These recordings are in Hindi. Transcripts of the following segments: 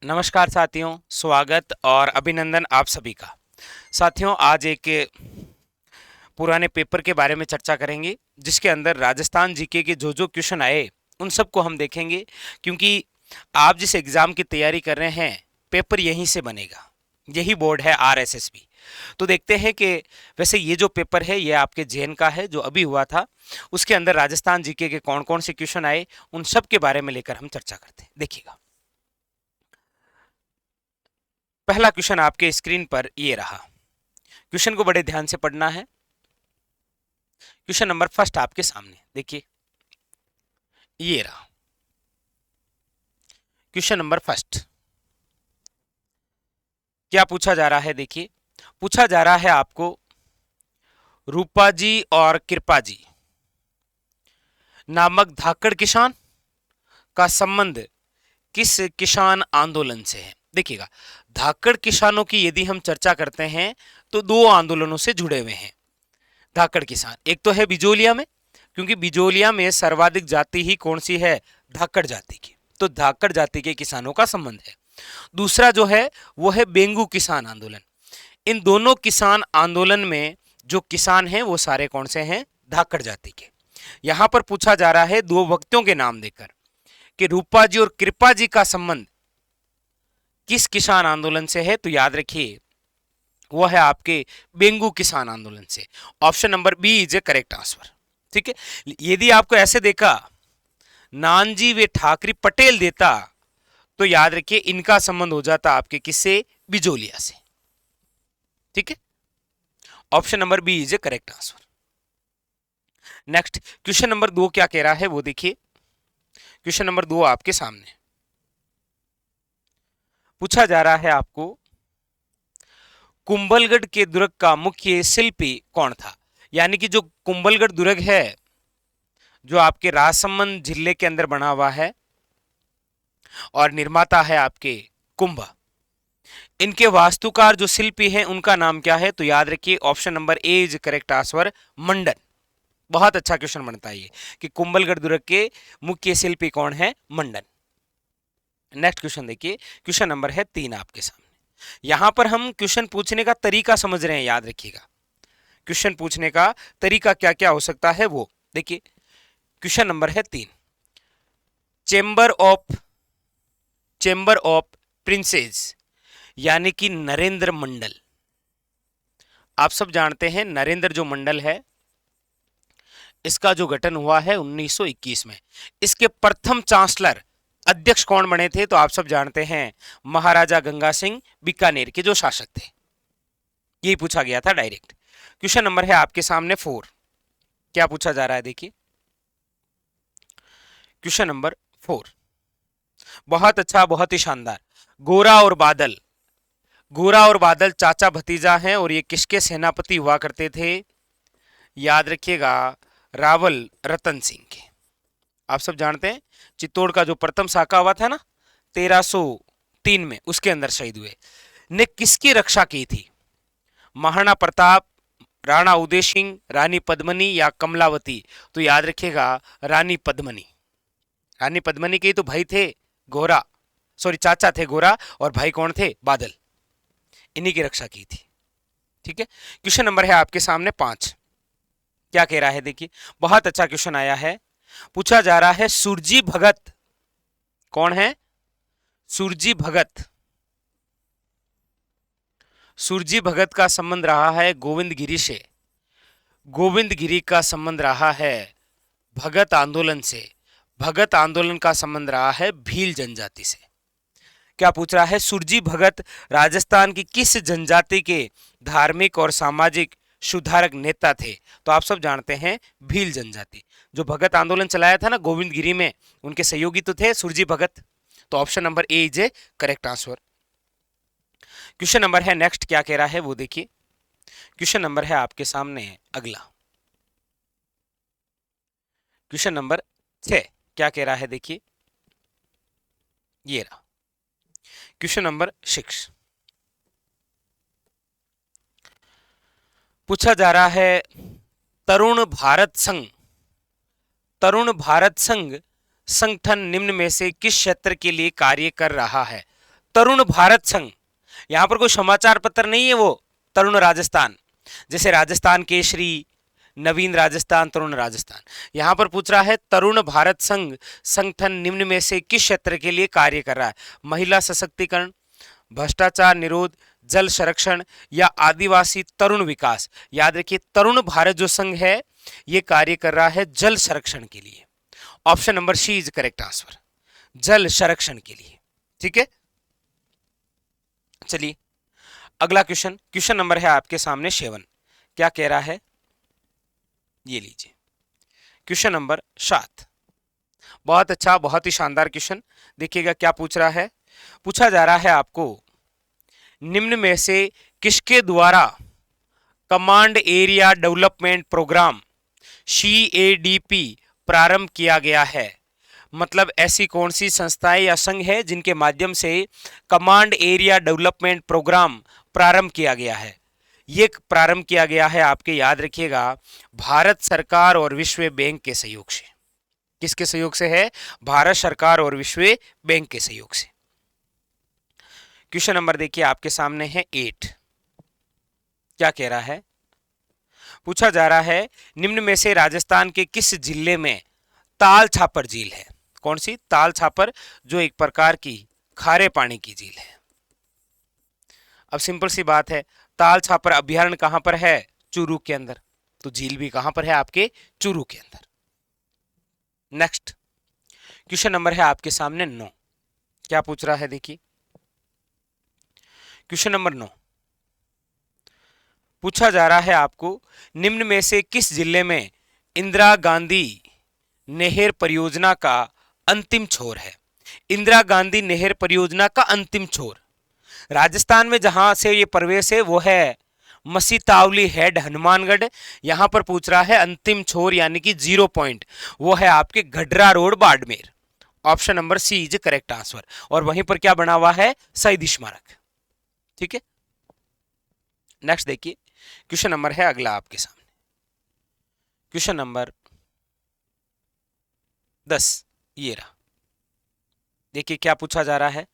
नमस्कार साथियों, स्वागत और अभिनंदन आप सभी का। साथियों, आज एक पुराने पेपर के बारे में चर्चा करेंगे जिसके अंदर राजस्थान जीके के जो क्वेश्चन आए उन सबको हम देखेंगे, क्योंकि आप जिस एग्जाम की तैयारी कर रहे हैं पेपर यहीं से बनेगा। यही बोर्ड है आरएसएसबी। तो देखते हैं कि वैसे ये जो पेपर है ये आपके जेएन का है जो अभी हुआ था, उसके अंदर राजस्थान जीके के कौन कौन से क्वेश्चन आए उन सब के बारे में लेकर हम चर्चा करते हैं। देखिएगा, पहला क्वेश्चन आपके स्क्रीन पर ये रहा। क्वेश्चन को बड़े ध्यान से पढ़ना है। क्वेश्चन नंबर फर्स्ट आपके सामने देखिए, ये रहा क्वेश्चन नंबर फर्स्ट। क्या पूछा जा रहा है? देखिए, पूछा जा रहा है आपको, रूपा जी और कृपा जी नामक धाकड़ किसान का संबंध किस किसान आंदोलन से है? देखिएगा, धाकड़ किसानों की यदि हम चर्चा करते हैं तो दो आंदोलनों से जुड़े हुए हैं धाकड़ किसान। एक तो है बिजोलिया में, क्योंकि बिजोलिया में सर्वाधिक जाति ही कौन सी है? धाकड़ जाति की। तो धाकड़ जाति के किसानों का संबंध है। दूसरा जो है वो है बेंगू किसान आंदोलन। इन दोनों किसान आंदोलन में जो किसान हैं वो सारे कौन से हैं? धाकड़ जाति के। यहां पर पूछा जा रहा है दो व्यक्तियों के नाम देकर कि रूपा जी और कृपा जी का संबंध किस किसान आंदोलन से है? तो याद रखिए वो है आपके बेंगू किसान आंदोलन से। Option number B is a correct answer. ठीक है, यदि आपको ऐसे देखा नानजी वे ठाकरे पटेल देता तो याद रखिए इनका संबंध हो जाता आपके किससे? बिजोलिया से। ठीक है, option number B is a correct answer. Next question number 2 क्या कह रहा है वो देखिए। क्वेश्चन नंबर 2 आपके सामने पूछा जा रहा है आपको, कुंभलगढ़ के दुर्ग का मुख्य शिल्पी कौन था? यानी कि जो कुंभलगढ़ दुर्ग है जो आपके राजसमंद जिले के अंदर बना हुआ है और निर्माता है आपके कुंभ, इनके वास्तुकार जो शिल्पी हैं उनका नाम क्या है? तो याद रखिए option number A is correct answer, Mandan. बहुत अच्छा क्वेश्चन बनता है ये कि कुंभलगढ़ दुर्ग के मुख्य शिल्पी कौन है? मंडन। नेक्स्ट क्वेश्चन देखिए, क्वेश्चन नंबर है 3 आपके सामने। यहां पर हम क्वेश्चन पूछने का तरीका समझ रहे हैं, याद रखिएगा क्वेश्चन पूछने का तरीका क्या क्या हो सकता है वो देखिए। क्वेश्चन नंबर है 3, चेंबर ऑफ प्रिंसेस यानी कि नरेंद्र मंडल। आप सब जानते हैं नरेंद्र जो मंडल है इसका जो गठन हुआ है 1921 में। इसके प्रथम चांसलर अध्यक्ष कौन बने थे? तो आप सब जानते हैं महाराजा गंगा सिंह बीकानेर के जो शासक थे। यही पूछा गया था डायरेक्ट। क्वेश्चन नंबर है आपके सामने 4। क्या पूछा जा रहा है देखिए, क्वेश्चन नंबर 4 बहुत अच्छा, बहुत ही शानदार। गोरा और बादल चाचा भतीजा हैं और ये किसके सेनापति हुआ करते थे? याद रखिएगा रावल रतन सिंह के। आप सब जानते हैं चित्तौड़ का जो प्रथम शाखा हुआ था ना 1303 में, उसके अंदर शहीद हुए। ने किसकी रक्षा की थी? महाराणा प्रताप, राणा उदय सिंह, रानी पद्मनी या कमलावती? तो याद रखिएगा रानी पद्मनी। रानी पद्मनी के ही तो भाई थे गोरा, सॉरी चाचा थे गोरा और भाई कौन थे? बादल। इन्हीं की रक्षा की थी। ठीक है, क्वेश्चन नंबर है आपके सामने 5। क्या कह रहा है देखिए, बहुत अच्छा क्वेश्चन आया है। पूछा जा रहा है सुरजी भगत कौन है? सुरजी भगत। सुरजी भगत का संबंध रहा है गोविंद गिरी से। गोविंद गिरी का संबंध रहा है भगत आंदोलन से। भगत आंदोलन का संबंध रहा है भील जनजाति से। क्या पूछ रहा है? सुरजी भगत राजस्थान की किस जनजाति के धार्मिक और सामाजिक सुधारक नेता थे? तो आप सब जानते हैं भील जनजाति। जो भगत आंदोलन चलाया था ना गोविंद गिरी में, उनके सहयोगी तो थे सुरजी भगत। तो option number A is a correct answer. Question number है नेक्स्ट, क्या कह रहा है वो देखिए। क्वेश्चन नंबर है आपके सामने अगला, क्वेश्चन नंबर 6। क्या कह रहा है देखिए, ये रहा क्वेश्चन नंबर 6। पूछा जा रहा है तरुण भारत संघ संगठन निम्न में से किस क्षेत्र के लिए कार्य कर रहा है? तरुण भारत संघ, यहां पर कोई समाचार पत्र नहीं है, वो तरुण राजस्थान, जैसे राजस्थान केसरी, नवीन राजस्थान, तरुण राजस्थान। यहां पर पूछ रहा है तरुण भारत संघ संगठन निम्न में से किस क्षेत्र के लिए कार्य कर रहा है? महिला सशक्तिकरण, भ्रष्टाचार निरोध, जल संरक्षण या आदिवासी तरुण विकास। याद रखिए तरुण भारत जो संघ है ये कार्य कर रहा है जल संरक्षण के लिए। Option number C is correct answer, जल संरक्षण के लिए। ठीक है, चलिए अगला क्वेश्चन, क्वेश्चन नंबर है आपके सामने 7। क्या कह रहा है ये लीजिए, क्वेश्चन नंबर 7। बहुत अच्छा, बहुत ही शानदार क्वेश्चन। देखिएगा क्या पूछ रहा है, पूछा जा रहा है आपको निम्न में से किसके द्वारा command area development programme CADP प्रारंभ किया गया है? मतलब ऐसी कौन सी संस्थाएं या संघ है जिनके माध्यम से कमांड एरिया डेवलपमेंट प्रोग्राम प्रारंभ किया गया है? ये प्रारंभ किया गया है आपके याद रखिएगा भारत सरकार और विश्व बैंक के सहयोग से। किसके सहयोग से है? भारत सरकार और विश्व बैंक के सहयोग से। क्वेश्चन नंबर देखिए आपके सामने है 8। क्या कह रहा है, पूछा जा रहा है निम्न में से राजस्थान के किस जिले में ताल छापर झील है? कौन सी? ताल छापर, जो एक प्रकार की खारे पानी की झील है। अब सिंपल सी बात है, ताल छापर अभ्यारण्य कहां पर है? चूरू के अंदर, तो झील भी कहां पर है? आपके चूरू के अंदर। नेक्स्ट क्वेश्चन नंबर है आपके सामने 9। क्या पूछ रहा है देखिए, क्वेश्चन नंबर 9 पूछा जा रहा है आपको निम्न में से किस जिले में इंदिरा गांधी नहर परियोजना का अंतिम छोर है? इंदिरा गांधी नहर परियोजना का अंतिम छोर राजस्थान में जहां से ये प्रवेश है वो है मसीतावली हेड हनुमानगढ़। यहां पर पूछ रहा है अंतिम छोर यानी कि 0 पॉइंट, वो है आपके Gadra road Barmer. Option number C is correct answer. और वहीं पर क्या बना हुआ है? शहीद स्मारक। ठीक है, नेक्स्ट देखिए क्वेश्चन नंबर है अगला आपके सामने, क्वेश्चन नंबर 10। ये रहा, देखिए क्या पूछा जा रहा है।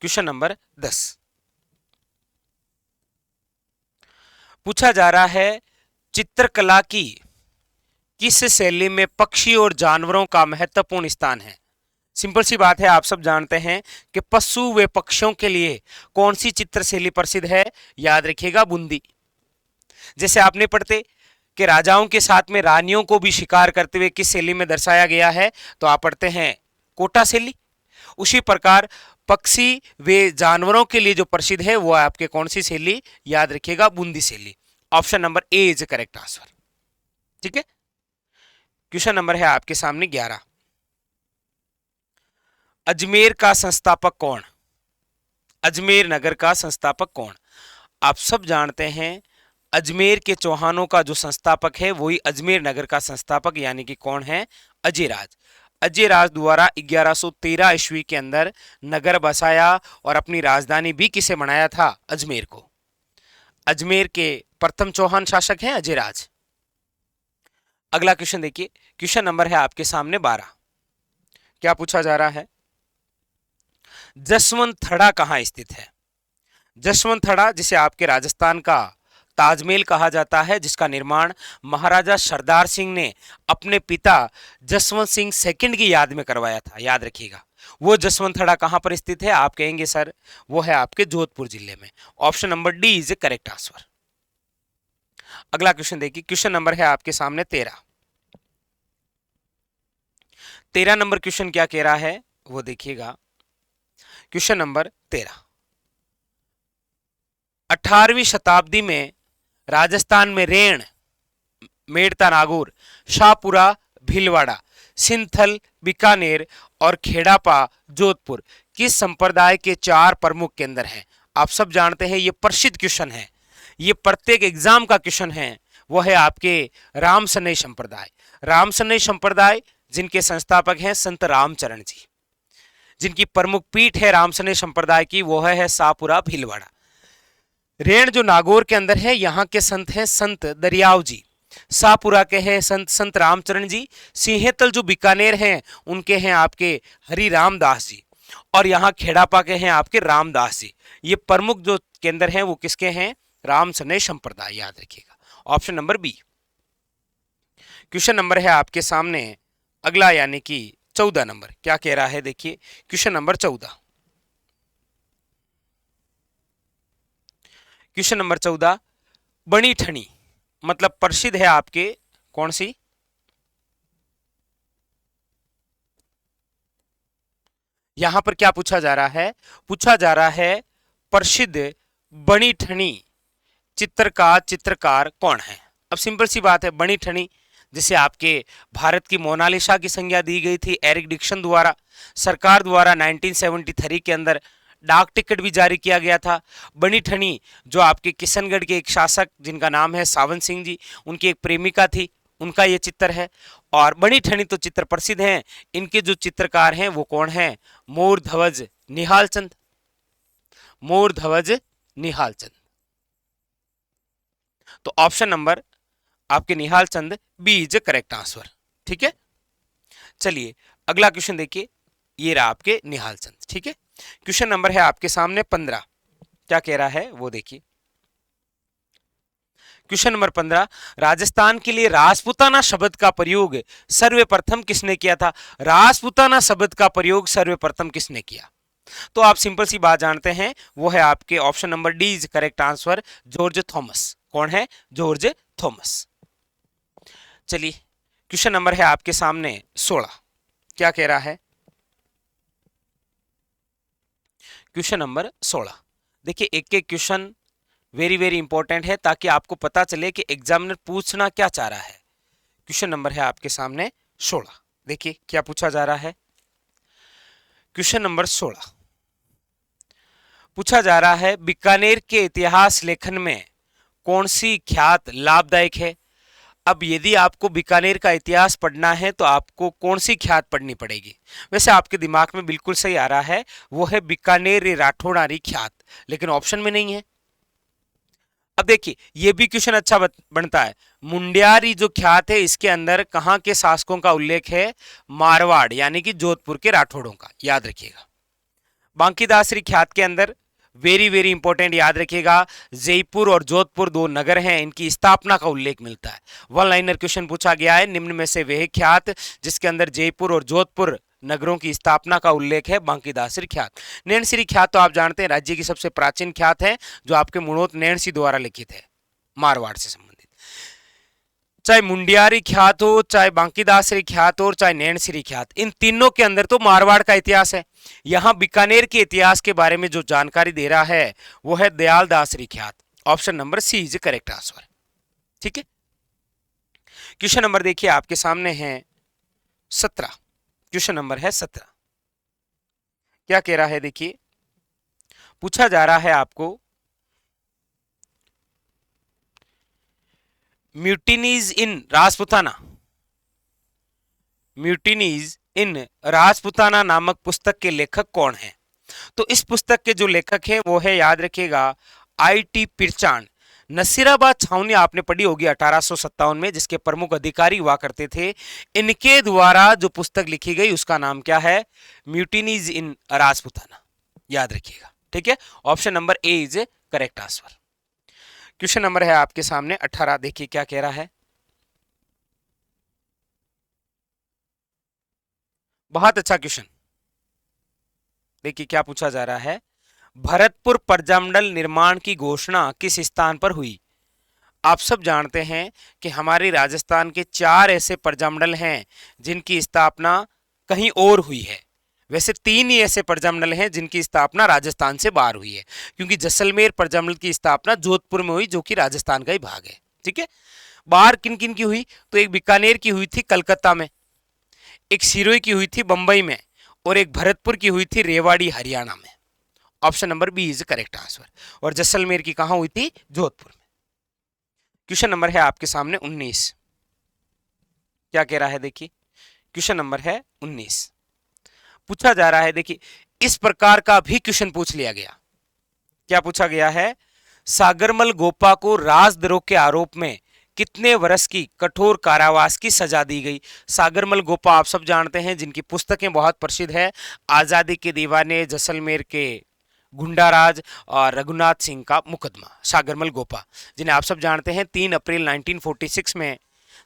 क्वेश्चन नंबर 10 पूछा जा रहा है चित्रकला की किस शैली में पक्षी और जानवरों का महत्वपूर्ण स्थान है? सिंपल सी बात है, आप सब जानते हैं कि पशु व पक्षियों के लिए कौन सी चित्र शैली प्रसिद्ध है? याद रखिएगा बूंदी। जैसे आपने पढ़ते कि राजाओं के साथ में रानियों को भी शिकार करते हुए किस शैली में दर्शाया गया है, तो आप पढ़ते हैं कोटा शैली। उसी प्रकार पक्षी वे जानवरों के लिए जो प्रसिद्ध है वो आपके कौन सी शैली? याद रखिएगा बूंदी शैली। Option number A is correct answer. ठीक है, क्वेश्चन नंबर है आपके सामने 11। अजमेर का संस्थापक कौन? अजमेर नगर का संस्थापक कौन? आप सब जानते हैं अजमेर के चौहानों का जो संस्थापक है वही अजमेर नगर का संस्थापक यानी कि कौन है? अजयराज। अजयराज द्वारा 1113 ईस्वी के अंदर नगर बसाया और अपनी राजधानी भी किसे बनाया था? अजमेर को। अजमेर के प्रथम चौहान शासक हैं अजयराज। अगला क्वेश्चन देखिए, क्वेश्चन नंबर है आपके सामने 12। क्या पूछा जा रहा है? जसवंतथड़ा कहां स्थित है? जसवंतथड़ा जिसे आपके राजस्थान का ताजमहल कहा जाता है, जिसका निर्माण महाराजा सरदार सिंह ने अपने पिता जसवंत सिंह सेकंड की याद में करवाया था। याद रखिएगा वो जसवंतथड़ा कहां पर स्थित है? आप कहेंगे सर वो है आपके जोधपुर जिले में। Option number D is correct answer. अगला क्वेश्चन देखिए, क्वेश्चन नंबर है आपके सामने 13। 13 नंबर क्वेश्चन क्या कह रहा है वो देखिएगा। क्वेश्चन नंबर 13, 18वीं शताब्दी में राजस्थान में रेण, मेड़ता नागौर, शाहपुरा, भीलवाड़ा, सिंथल, बीकानेर और खेड़ापा जोधपुर किस संप्रदाय के 4 प्रमुख केंद्र हैं? आप सब जानते हैं ये प्रसिद्ध क्वेश्चन है, ये प्रत्येक एग्जाम का क्वेश्चन है। वो है आपके रामसनई संप्रदाय। रामसनई संप्रदाय जिनके संस्थापक हैं संत रामचरण जी, जिनकी प्रमुख पीठ है रामसनई संप्रदाय की वो है शाहपुरा भीलवाड़ा। रेण जो नागौर के अंदर है यहाँ के संत हैं संत दरियाव जी। शाहपुरा के हैं संत रामचरण जी। सिंहेतल जो बीकानेर हैं उनके हैं आपके हरि रामदास जी। और यहाँ खेड़ापा के हैं आपके रामदास जी। ये प्रमुख जो केंद्र हैं वो किसके हैं? रामसनेय संप्रदाय, याद रखिएगा। Option number B. Question number है आपके सामने अगला, यानी कि 14 नंबर। क्या कह रहा है देखिए, क्वेश्चन नंबर 14। क्वेश्चन नंबर 14, बनी ठनी मतलब प्रसिद्ध है आपके कौन सी? यहां पर क्या पूछा जा रहा है? पूछा जा रहा है प्रसिद्ध बनी ठनी चित्र का चित्रकार कौन है? अब सिंपल सी बात है, बनी ठनी जिसे आपके भारत की मोनालिसा की संज्ञा दी गई थी एरिक डिक्सन द्वारा, सरकार द्वारा 1973 के अंदर डाक टिकट भी जारी किया गया था। बनी ठनी जो आपके किशनगढ़ के एक शासक जिनका नाम है सावन सिंह जी, उनकी एक प्रेमिका थी, उनका ये चित्र है। और बनी ठनी तो चित्र प्रसिद्ध हैं, इनके जो चित्रकार हैं वो कौन है? मोर ध्वज निहाल चंद, मोर ध्वज निहाल चंद। तो ऑप्शन नंबर आपके Nihal Chand B is correct answer. ठीक है, चलिए अगला क्वेश्चन देखिए, ये रहा आपके निहाल चंद। ठीक है, क्वेश्चन नंबर है आपके सामने 15। क्या कह रहा है वो देखिए, क्वेश्चन नंबर 15, राजस्थान के लिए राजपूताना शब्द का प्रयोग सर्वप्रथम किसने किया था? राजपूताना शब्द का प्रयोग सर्वप्रथम किसने किया? तो आप सिंपल सी बात जानते हैं, वो है आपके option number D is correct answer, George Thomas. कौन है? George Thomas. चलिए क्वेश्चन नंबर है आपके सामने 16। क्या कह रहा है? क्वेश्चन नंबर 16 देखिए, एक एक क्वेश्चन वेरी वेरी इंपॉर्टेंट है ताकि आपको पता चले कि एग्जामिनर पूछना क्या चाह रहा है। क्वेश्चन नंबर है आपके सामने 16। देखिए क्या पूछा जा रहा है। क्वेश्चन नंबर 16 पूछा जा रहा है, बीकानेर के इतिहास लेखन में कौन सी ख्यात लाभदायक है? अब यदि आपको बीकानेर का इतिहास पढ़ना है तो आपको कौन सी ख्यात पढ़नी पड़ेगी? वैसे आपके दिमाग में बिल्कुल सही आ रहा है, वो है बीकानेर राठौड़ारी ख्यात, लेकिन ऑप्शन में नहीं है। अब देखिए ये भी क्वेश्चन अच्छा बनता है, मुंडियारी जो ख्यात है इसके अंदर कहां के शासकों का उल्लेख है? मारवाड़ यानी कि जोधपुर के राठौड़ों का, याद रखिएगा। बांकीदासरी ख्यात के अंदर वेरी वेरी इंपॉर्टेंट, याद रखिएगा, जयपुर और जोधपुर दो नगर हैं, इनकी स्थापना का उल्लेख मिलता है। वन लाइनर क्वेश्चन पूछा गया है, निम्न में से वह ख्यात जिसके अंदर जयपुर और जोधपुर नगरों की स्थापना का उल्लेख है? बांकीदासरी ख्यात। नैनसिरी ख्यात तो आप जानते हैं राज्य की सबसे प्राचीन ख्यात है, जो आपके मुणोत नैनसी द्वारा लिखित है, मारवाड़ से संबंधित। चाहे मुंडियारी ख्यात हो, चाहे बांकीदासरी ख्यात हो, और चाहे नैनसिरी ख्यात, इन तीनों के अंदर तो मारवाड़ का इतिहास है। यहां बीकानेर के इतिहास के बारे में जो जानकारी दे रहा है वो है दयाल दासरी ख्यात। Option number C is correct answer. ठीक है, क्वेश्चन नंबर देखिए आपके सामने है 17। क्वेश्चन नंबर है 17। क्या कह रहा है देखिए, पूछा जा रहा है आपको, म्यूटिनीज इन राजपुताना, म्यूटिनीज इन राजपुताना नामक पुस्तक के लेखक कौन है? तो इस पुस्तक के जो लेखक हैं वो है, याद रखिएगा, आई.टी. पिरचांद। नसीराबाद छावनी आपने पढ़ी होगी 1857 में, जिसके प्रमुख अधिकारी हुआ करते थे। इनके द्वारा जो पुस्तक लिखी गई उसका नाम क्या है? म्यूटिनीज इन राजपुताना, याद रखिएगा। ठीक है, option number A is correct answer. Question number है आपके सामने 18। देखिए क्या कह रहा है, बहुत अच्छा क्वेश्चन। देखिए क्या पूछा जा रहा है, भरतपुर प्रजामंडल निर्माण की घोषणा किस स्थान पर हुई? आप सब जानते हैं कि हमारे राजस्थान के 4 ऐसे प्रजामंडल हैं जिनकी स्थापना कहीं और हुई है। वैसे 3 ही ऐसे प्रजामंडल हैं जिनकी स्थापना राजस्थान से बाहर हुई है, क्योंकि जैसलमेर प्रजामंडल की स्थापना जोधपुर में हुई, जो कि राजस्थान का ही भाग है। ठीक है, बाहर किन किन की हुई? तो एक बीकानेर की हुई थी कलकत्ता में, एक सिरोही की हुई थी बंबई में, और एक भरतपुर की हुई थी रेवाड़ी हरियाणा में। Option number B is correct answer. और जैसलमेर की कहां हुई थी? जोधपुर में। क्वेश्चन नंबर है आपके सामने 19। क्या कह रहा है देखिए, क्वेश्चन नंबर है 19। पूछा जा रहा है, देखिए इस प्रकार का भी क्वेश्चन पूछ लिया गया। क्या पूछा गया है? सागरमल गोपा को राजद्रोह के आरोप में कितने वर्ष की कठोर कारावास की सजा दी गई। सागरमल गोपा आप सब जानते हैं, जिनकी पुस्तकें बहुत प्रसिद्ध है, आजादी के दीवाने, जैसलमेर के गुंडाराज और रघुनाथ सिंह का मुकदमा। सागरमल गोपा जिन्हें आप सब जानते हैं 3 अप्रैल 1946 में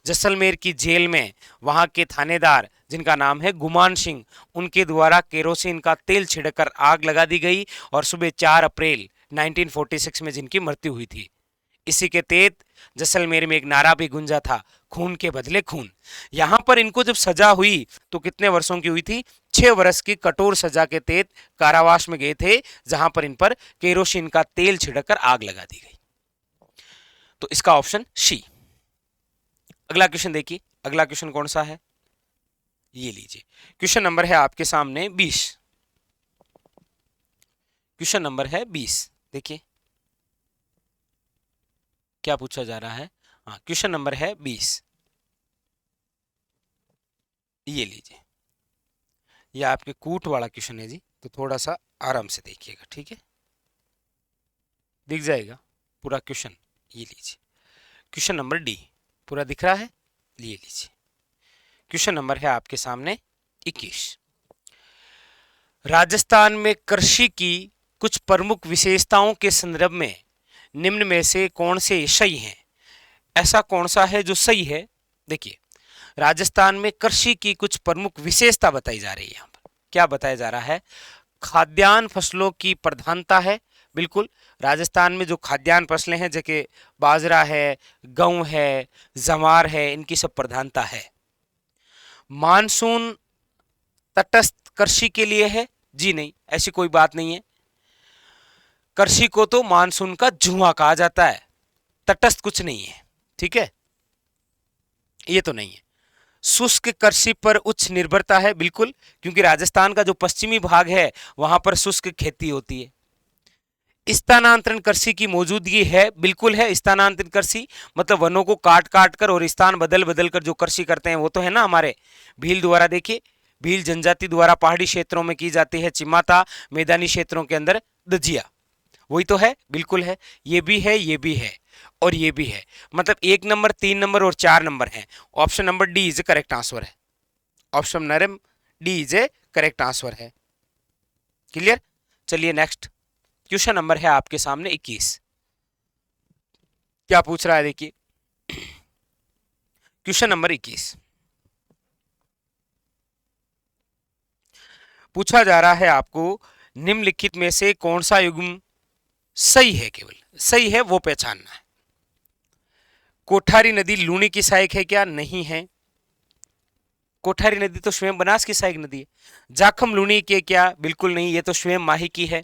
जैसलमेर की जेल में वहां के थानेदार जिनका नाम है गुमान सिंह, उनके द्वारा केरोसिन का तेल छिड़कर आग लगा दी गई और सुबह 4 अप्रैल 1946 में जिनकी मृत्यु हुई थी। इसी के तहत जैसलमेर में एक नारा भी गूंजा था, खून के बदले खून। यहां पर इनको जब सजा हुई तो कितने वर्षों की हुई थी? 6 वर्ष की कठोर सजा के तहत कारावास में गए थे, जहां पर इन पर केरोसिन का तेल छिड़कर आग लगा दी गई। तो इसका ऑप्शन सी। अगला क्वेश्चन देखिए, अगला क्वेश्चन कौन सा है, ये लीजिए। क्वेश्चन नंबर है आपके सामने 20। क्वेश्चन नंबर है 20। देखिए क्या पूछा जा रहा है। हाँ, क्वेश्चन नंबर है 20। ये लीजिए, ये आपके कूट वाला क्वेश्चन है जी, तो थोड़ा सा आराम से देखिएगा, ठीक है, दिख जाएगा पूरा क्वेश्चन। ये लीजिए, क्वेश्चन नंबर डी पूरा दिख रहा है, ये लीजिए। क्वेश्चन नंबर है आपके सामने 21। राजस्थान में कृषि की कुछ प्रमुख विशेषताओं के संदर्भ में निम्न में से कौन से सही हैं? ऐसा कौन सा है जो सही है? देखिए, राजस्थान में कृषि की कुछ प्रमुख विशेषता बताई जा रही है। यहाँ पर क्या बताया जा रहा है? खाद्यान्न फसलों की प्रधानता है। बिल्कुल, राजस्थान में जो खाद्यान्न फसलें हैं, जैसे बाजरा है, गेहूं है, जवार है, इनकी सब प्रधानता है। मानसून तटस्थ कृषि के लिए है? जी नहीं, ऐसी कोई बात नहीं है। कृषि को तो मानसून का जुआ कहा जाता है, तटस्थ कुछ नहीं है, ठीक है, ये तो नहीं है। शुष्क कृषि पर उच्च निर्भरता है, बिल्कुल, क्योंकि राजस्थान का जो पश्चिमी भाग है वहां पर शुष्क खेती होती है। स्थानांतरण कृषि की मौजूदगी है, बिल्कुल है। स्थानांतरण कृषि मतलब वनों को काट काट कर और स्थान बदल बदल कर जो कृषि करते हैं, वो तो है ना हमारे भील द्वारा। देखिए, भील जनजाति द्वारा पहाड़ी क्षेत्रों में की जाती है चिमाता, मैदानी क्षेत्रों के अंदर दजिया, वही तो है, बिल्कुल है। ये भी है, ये भी है और ये भी है, मतलब 1 नंबर, 3 नंबर और 4 नंबर है। Option number D is correct answer है। Option number D is a correct answer है। क्लियर? चलिए नेक्स्ट क्वेश्चन नंबर है आपके सामने 21। क्या पूछ रहा है, देखिए क्वेश्चन नंबर 21 पूछा जा रहा है आपको, निम्नलिखित में से कौन सा युग्म सही है, केवल सही है वो पहचानना है। कोठारी नदी लूनी की सहायक है क्या? नहीं है। कोठारी नदी तो स्वयं बनास की सहायक नदी है। जाखम लूनी के क्या? बिल्कुल नहीं, ये तो स्वयं माही की है।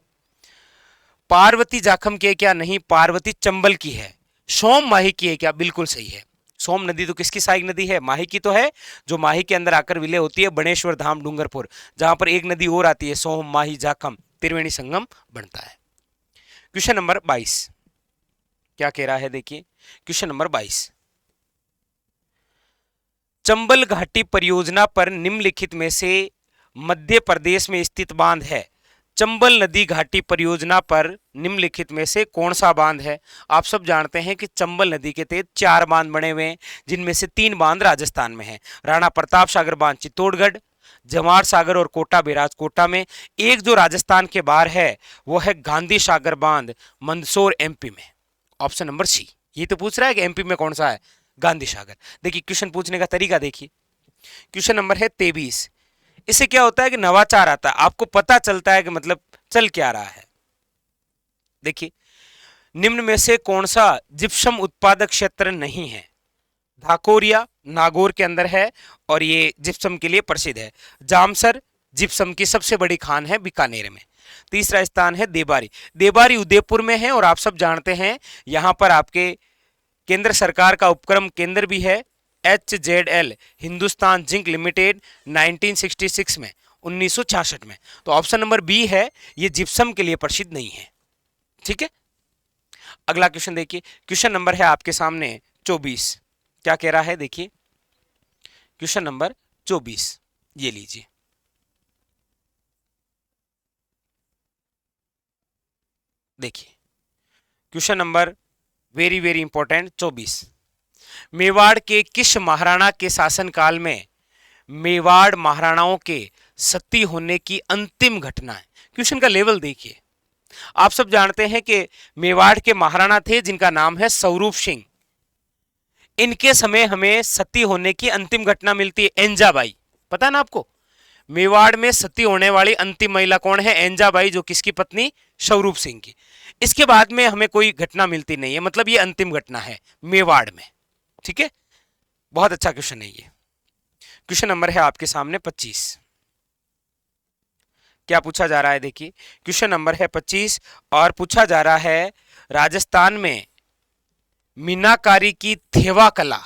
पार्वती जाखम के क्या? नहीं, पार्वती चंबल की है। सोम माही की है क्या? बिल्कुल सही है। सोम नदी तो किसकी सहायक नदी है? माही की तो है, जो माही के अंदर आकर विलय होती है बणेश्वर धाम डूंगरपुर, जहां पर एक नदी और आती है, सोम माही जाखम त्रिवेणी संगम बनता है। क्वेश्चन नंबर 22 क्या कह रहा है, देखिए क्वेश्चन नंबर 22। चंबल घाटी परियोजना पर निम्नलिखित में से मध्य प्रदेश में स्थित बांध है। चंबल नदी घाटी परियोजना पर निम्नलिखित में से कौन सा बांध है? आप सब जानते हैं कि चंबल नदी के तहत 4 बांध बने हुए हैं, जिनमें से 3 बांध राजस्थान में हैं। राणा प्रताप सागर बांध चित्तौड़गढ़, जवाहर सागर और कोटा बैराज कोटा में। एक जो राजस्थान के बाहर है वो है गांधी सागर बांध मंदसौर एमपी में। Option number C. ये तो पूछ रहा है कि एमपी में कौन सा है? गांधी सागर। देखिए क्वेश्चन पूछने का तरीका देखिए। क्वेश्चन नंबर है 23। इससे क्या होता है कि नवाचार आता है, आपको पता चलता है कि मतलब चल क्या रहा है। देखिए, निम्न में से कौन सा जिप्सम उत्पादक क्षेत्र नहीं है? धाकोरिया नागौर के अंदर है और ये जिप्सम के लिए प्रसिद्ध है। जामसर जिप्सम की सबसे बड़ी खान है बीकानेर में। तीसरा स्थान है देबारी। देबारी उदयपुर में है और आप सब जानते हैं यहां पर आपके केंद्र सरकार का उपक्रम केंद्र भी है, HZL हिंदुस्तान जिंक लिमिटेड 1966 में, 1966 में। तो ऑप्शन नंबर बी है, ये जिप्सम के लिए प्रसिद्ध नहीं है, ठीक है। अगला क्वेश्चन देखिए, क्वेश्चन नंबर है आपके सामने 24। क्या कह रहा है, देखिए क्वेश्चन नंबर 24, ये लीजिए। देखिए question number very very important 24। Mewar के किस महाराणा के शासनकाल में मेवाड़ महाराणाओं के सती होने की अंतिम घटना है? क्वेश्चन का लेवल देखिए। आप सब जानते हैं कि मेवाड़ के महाराणा थे जिनका नाम है स्वरूप सिंह। इनके समय हमें सती होने की अंतिम घटना मिलती है, एंजाबाई। पता है ना आपको? मेवाड़ में सती होने वाली अंतिम महिला कौन है? एंजाबाई, जो किसकी पत्नी? स्वरूप सिंह की। इसके बाद में हमें कोई घटना मिलती नहीं है, मतलब ये अंतिम घटना है मेवाड़ में। ठीक है, बहुत अच्छा क्वेश्चन है ये। क्वेश्चन नंबर है आपके सामने 25। क्या पूछा जा रहा है? देखिए, क्वेश्चन नंबर है 25 और पूछा जा रहा है राजस्थान में मीनाकारी की थेवा कला।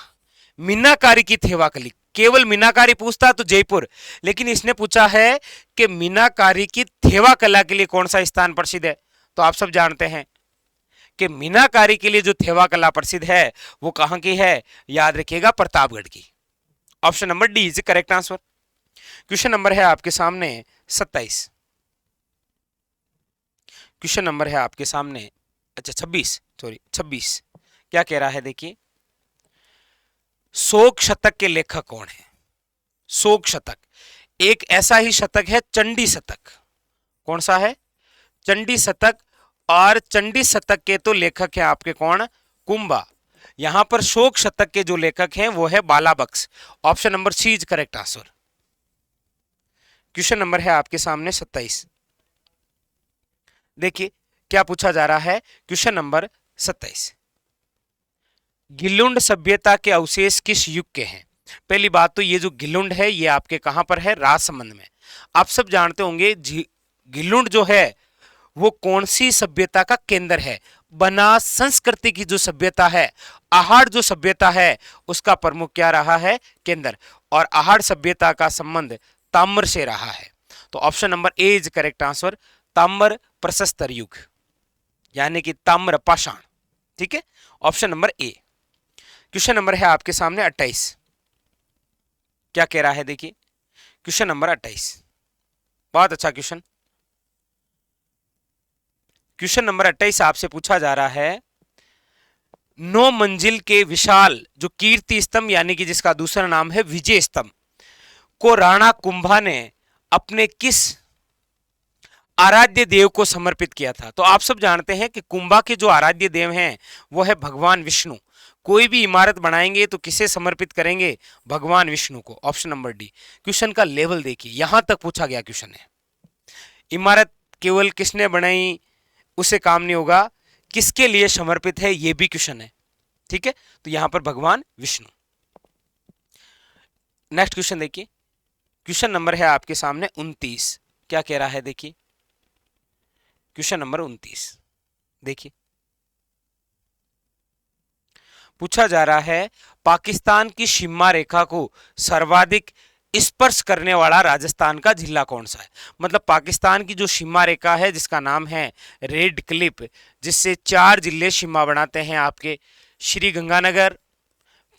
मीनाकारी की थेवा कली, केवल मीनाकारी पूछता तो जयपुर, लेकिन इसने पूछा है कि मीनाकारी की थेवा कला के लिए कौन सा स्थान प्रसिद्ध है? तो आप सब जानते हैं कि मीनाकारी के लिए जो थेवा कला प्रसिद्ध है वो कहां की है? याद रखिएगा, प्रतापगढ़ की। Option number D is correct answer. Question number है आपके सामने 27। क्वेश्चन नंबर है आपके सामने 26। क्या कह रहा है? देखिए, शोक शतक के लेखक कौन है? शोक शतक एक ऐसा ही शतक है, चंडी शतक। कौन सा है? चंडी शतक। और चंडी शतक के तो लेखक हैं आपके कौन? कुंभा। यहां पर शोक शतक के जो लेखक हैं वो है बालाबक्स। Option number C is correct answer. Question number है आपके सामने 27। देखिए क्या पूछा जा रहा है। क्वेश्चन नंबर 27, गिलुंड सभ्यता के अवशेष किस युग के हैं? पहली बात तो ये जो गिलुंड है ये आपके कहां पर है? राजसमंद में। आप सब जानते होंगे गिलुंड जो है वो कौन सी सभ्यता का केंद्र है? बनास संस्कृति की जो सभ्यता है, आहार जो सभ्यता है, उसका प्रमुख क्या रहा है? केंद्र। और आहार सभ्यता का संबंध ताम्र से रहा है। तो option number A is correct answer. ताम्र प्रशस्तर युग, यानी कि ताम्र पाषाण। ठीक है, option number A. Question number है आपके सामने 28। क्या कह रहा है? देखिए, क्वेश्चन नंबर 28 बहुत अच्छा क्वेश्चन। क्वेश्चन नंबर 28 आपसे पूछा जा रहा है 9 मंजिल के विशाल जो कीर्ति स्तंभ, यानी कि जिसका दूसरा नाम है विजय स्तंभ, को राणा कुंभा ने अपने किस आराध्य देव को समर्पित किया था? तो आप सब जानते हैं कि कुंभा के जो आराध्य देव हैं वो है भगवान विष्णु। कोई भी इमारत बनाएंगे तो किसे समर्पित करेंगे? भगवान विष्णु को। Option number D. क्वेश्चन का लेवल देखिए, यहां तक पूछा गया क्वेश्चन है। इमारत केवल किसने बनाई उसे काम नहीं होगा, किसके लिए समर्पित है यह भी क्वेश्चन है। ठीक है, तो यहां पर भगवान विष्णु। नेक्स्ट क्वेश्चन देखिए, क्वेश्चन नंबर है आपके सामने 29। क्या कह रहा है? देखिए, क्वेश्चन नंबर 29 देखिए, पूछा जा रहा है पाकिस्तान की सीमा रेखा को सर्वाधिक स्पर्श करने वाला राजस्थान का जिला कौन सा है? मतलब पाकिस्तान की जो सीमा रेखा है जिसका नाम है रेड क्लिप, जिससे 4 जिले सीमा बनाते हैं आपके, श्री गंगानगर,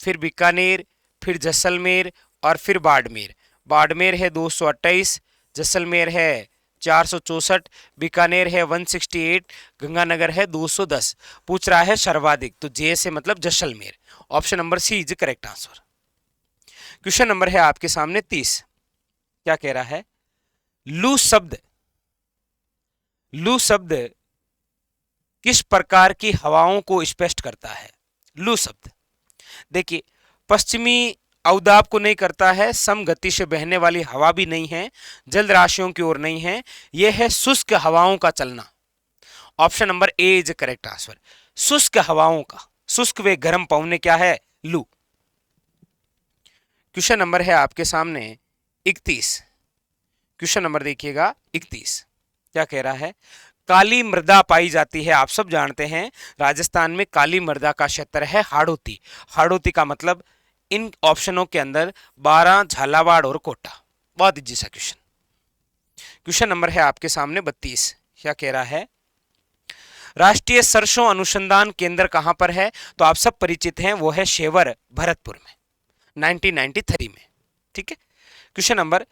फिर बीकानेर, फिर जैसलमेर और फिर बाड़मेर। बाड़मेर है 228, जैसलमेर है 464, बीकानेर है 168, गंगानगर है 210। पूछ रहा है सर्वाधिक, तो जे से मतलब Jaisalmer. Option number C is correct answer. Question number है आपके सामने 30। क्या कह रहा है? लू शब्द किस प्रकार की हवाओं को स्पष्ट करता है? लू शब्द देखिए, पश्चिमी अवदाब को नहीं करता है, समगति से बहने वाली हवा भी नहीं है, जल्द राशियों की ओर नहीं है, यह है शुष्क हवाओं का चलना। Option number A is correct answer. शुष्क हवाओं का, शुष्क वे गर्म पवने क्या है? लू। क्वेश्चन नंबर है आपके सामने 31। क्वेश्चन नंबर देखिएगा 31। क्या कह रहा है? काली मृदा पाई जाती है, आप सब जानते हैं राजस्थान में काली मृदा का क्षेत्र है हाड़ौती। हाड़ौती का मतलब इन ऑप्शनों के अंदर 12, झालावाड़ और कोटा। बहुत इजी सा क्वेश्चन। क्वेश्चन नंबर है आपके सामने 32। क्या कह रहा है? राष्ट्रीय सरसों अनुसंधान केंद्र कहां पर है? तो आप सब परिचित हैं, वो है शेवर, भरतपुर में, 1993 में। ठीक है, क्वेश्चन नंबर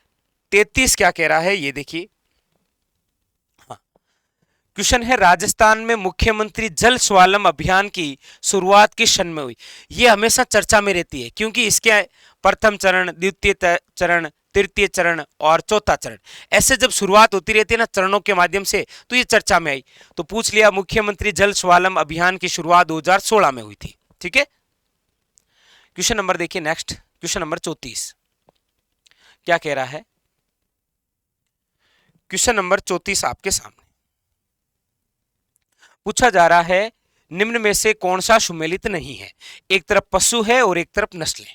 33 क्या कह रहा है ये देखिए। हाँ, क्वेश्चन है राजस्थान में मुख्यमंत्री जल स्वावलंबन अभियान की शुरुआत किस सन में हुई। ये हमेशा चर्चा में रहती है क्योंकि इसके प्रथम चरण, द्वितीय चरण, तृतीय चरण और चौथा चरण, ऐसे जब शुरुआत होती रहती है ना चरणों के माध्यम से, तो ये चर्चा में आई। तो पूछ लिया मुख्यमंत्री जल स्वावलंबन अभियान की शुरुआत 2016 में हुई थी। ठीक है, क्वेश्चन नंबर देखिए नेक्स्ट, क्वेश्चन नंबर 34 क्या कह रहा है। क्वेश्चन नंबर 34 आपके सामने पूछा जा रहा है निम्न में से कौन सा सुमेलित नहीं है। एक तरफ पशु है और एक तरफ नस्लें।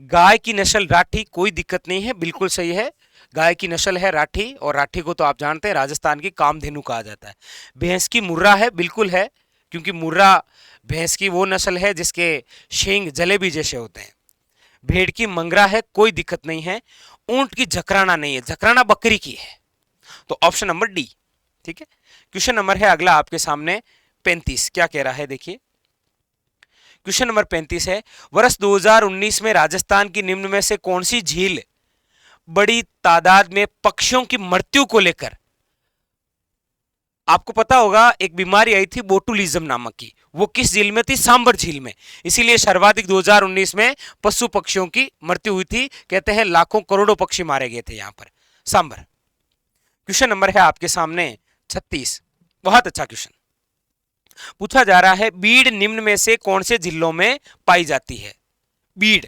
गाय की नस्ल राठी, कोई दिक्कत नहीं है, बिल्कुल सही है। गाय की नस्ल है राठी, और राठी को तो आप जानते हैं राजस्थान की कामधेनु कहा जाता है। भैंस की मुर्रा है, बिल्कुल है, क्योंकि मुर्रा भैंस की वो नस्ल है जिसके सींग जलेबी जैसे होते हैं। भेड़ की मंगरा है, कोई दिक्कत नहीं है। ऊंट की झकराना नहीं है, झकराना बकरी की है, तो ऑप्शन नंबर डी। ठीक है, क्वेश्चन नंबर है अगला आपके सामने 35, क्या कह रहा है देखिए। क्वेश्चन नंबर 35 है वर्ष 2019 में राजस्थान की निम्न में से कौन सी झील बड़ी तादाद में पक्षियों की मृत्यु को लेकर, आपको पता होगा एक बीमारी आई थी बोटुलिज्म नामक की, वो किस झील में थी, सांबर झील में, इसीलिए सर्वाधिक 2019 में पशु पक्षियों की मृत्यु हुई थी। कहते हैं लाखों करोड़ों पक्षी मारे गए थे यहां पर, सांबर। क्वेश्चन नंबर है आपके सामने 36, बहुत अच्छा क्वेश्चन पूछा जा रहा है। बीड़ निम्न में से कौन से जिलों में पाई जाती है। बीड़,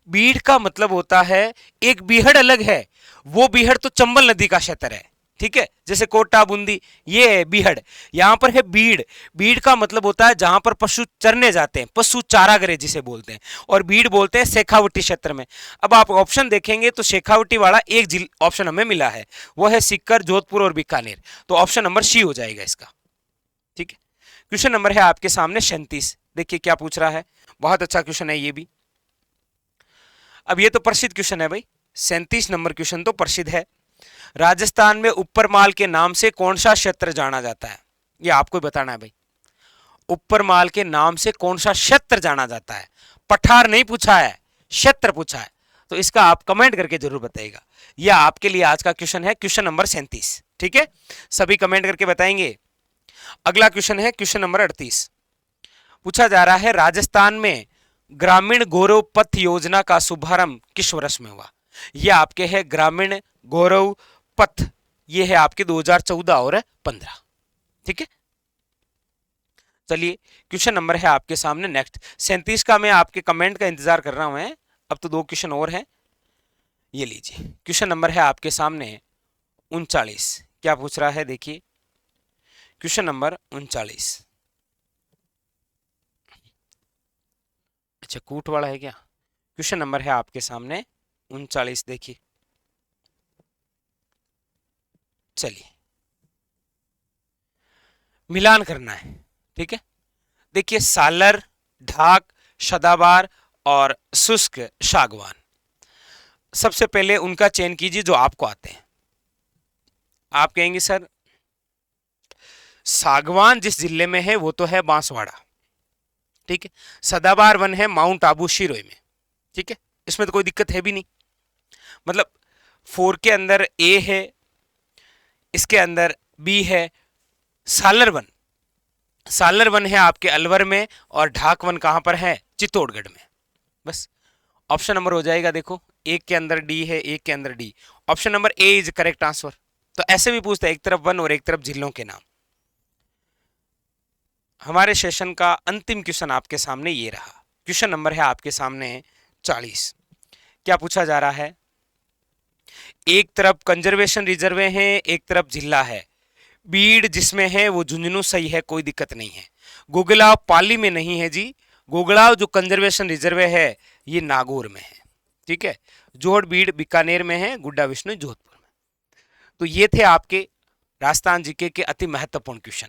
बीड़ का मतलब होता है एक बीहड़ अलग है, वो बीहड़ तो चंबल नदी का क्षेत्र है। ठीक है, जैसे कोटा बूंदी ये है बीहड़, यहां पर है बीड़। बीड़ का मतलब होता है जहां पर पशु चरने जाते हैं, पशु चारागृह जिसे बोलते हैं, और बीड़ बोलते हैं शेखावटी क्षेत्र में। अब आप ऑप्शन देखेंगे तो शेखावटी वाला एक ऑप्शन हमें मिला है, वो है सीकर, जोधपुर और बीकानेर, तो ऑप्शन नंबर सी हो जाएगा इसका। ठीक है, क्वेश्चन नंबर है आपके सामने 37, देखिए क्या पूछ रहा है, बहुत अच्छा क्वेश्चन है ये भी। अब ये तो प्रसिद्ध क्वेश्चन है भाई, 37 नंबर क्वेश्चन तो प्रसिद्ध है। राजस्थान में ऊपरमाल के नाम से कौन सा क्षेत्र जाना जाता है, ये आपको बताना है भाई। ऊपरमाल के नाम से कौन सा क्षेत्र जाना जाता है, पठार नहीं पूछा है, क्षेत्र पूछा है, तो इसका आप कमेंट करके जरूर बताइएगा। यह आपके लिए आज का क्वेश्चन है, क्वेश्चन नंबर 37। ठीक है, सभी कमेंट करके बताएंगे। अगला क्वेश्चन है क्वेश्चन नंबर 38, पूछा जा रहा है राजस्थान में ग्रामीण गौरव पथ योजना का शुभारंभ किस वर्ष में हुआ। यह आपके है ग्रामीण गौरव पथ, ये है आपके 2014 और 15। ठीक है, चलिए क्वेश्चन नंबर है आपके सामने नेक्स्ट 37 का, मैं आपके कमेंट का इंतजार कर रहा हूं। अब तो 2 क्वेश्चन और हैं, ये लीजिए। क्वेश्चन नंबर है आपके सामने 39, क्या पूछ रहा है देखिए। क्वेश्चन नंबर 39, अच्छा कूट वाला है क्या। क्वेश्चन नंबर है आपके सामने 39, देखिए। चलिए मिलान करना है। ठीक है, देखिए सालर, ढाक, सदाबहार और शुष्क सागवान, सबसे पहले उनका चयन कीजिए जो आपको आते हैं। आप कहेंगे सर सागवान जिस जिले में है वो तो है बांसवाड़ा। ठीक है, सदाबहार वन है माउंट आबू शिरोई में। ठीक है, इसमें तो कोई दिक्कत है भी नहीं, मतलब 4 के अंदर ए है, इसके अंदर बी है। सालर वन, सालर वन है आपके अलवर में, और ढाक वन कहां पर है, चित्तौड़गढ़ में। बस ऑप्शन नंबर हो जाएगा, देखो एक के अंदर डी है, एक के अंदर D, option number A is correct answer. तो ऐसे भी पूछते हैं, एक तरफ वन और एक तरफ जिलों के नाम। हमारे सेशन का अंतिम क्वेश्चन आपके सामने ये रहा, क्वेश्चन नंबर है आपके सामने 40, क्या पूछा जा रहा है। एक तरफ कंजर्वेशन रिजर्व है, एक तरफ जिला है। बीड़ जिसमें है वो झुंझुनू सही है, कोई दिक्कत नहीं है। गुगलाव पाली में नहीं है जी, गुगलाव जो कंजर्वेशन रिजर्व है ये नागौर में है। ठीक है, जोड़ बीड़ बीकानेर में है, गुड्डा विष्णु जोधपुर में। तो ये थे आपके राजस्थान जीके के अति महत्वपूर्ण क्वेश्चन।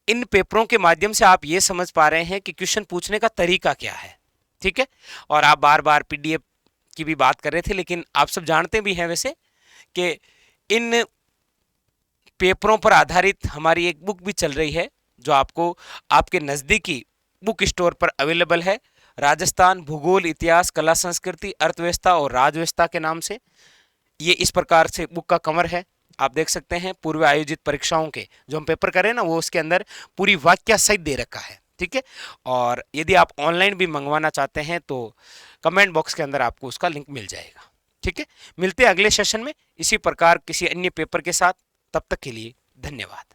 इन पेपरों के माध्यम से आप ये समझ पा रहे हैं कि क्वेश्चन पूछने का तरीका क्या है। ठीक है, और आप बार बार पीडीएफ की भी बात कर रहे थे, लेकिन आप सब जानते भी हैं वैसे कि इन पेपरों पर आधारित हमारी एक बुक भी चल रही है जो आपको आपके नज़दीकी बुक स्टोर पर अवेलेबल है। राजस्थान भूगोल, इतिहास, कला संस्कृति, अर्थव्यवस्था और राजव्यवस्था के नाम से ये इस प्रकार से बुक का कवर है। आप देख सकते हैं पूर्व आयोजित परीक्षाओं के जो हम पेपर करें ना, वो उसके अंदर पूरी वाक्य सहित दे रखा है, ठीक है। और यदि आप ऑनलाइन भी मंगवाना चाहते हैं तो कमेंट बॉक्स के अंदर आपको उसका लिंक मिल जाएगा, ठीक है। मिलते हैं अगले सेशन में इसी प्रकार किसी अन्य पेपर के साथ, तब तक के लिए धन्यवाद।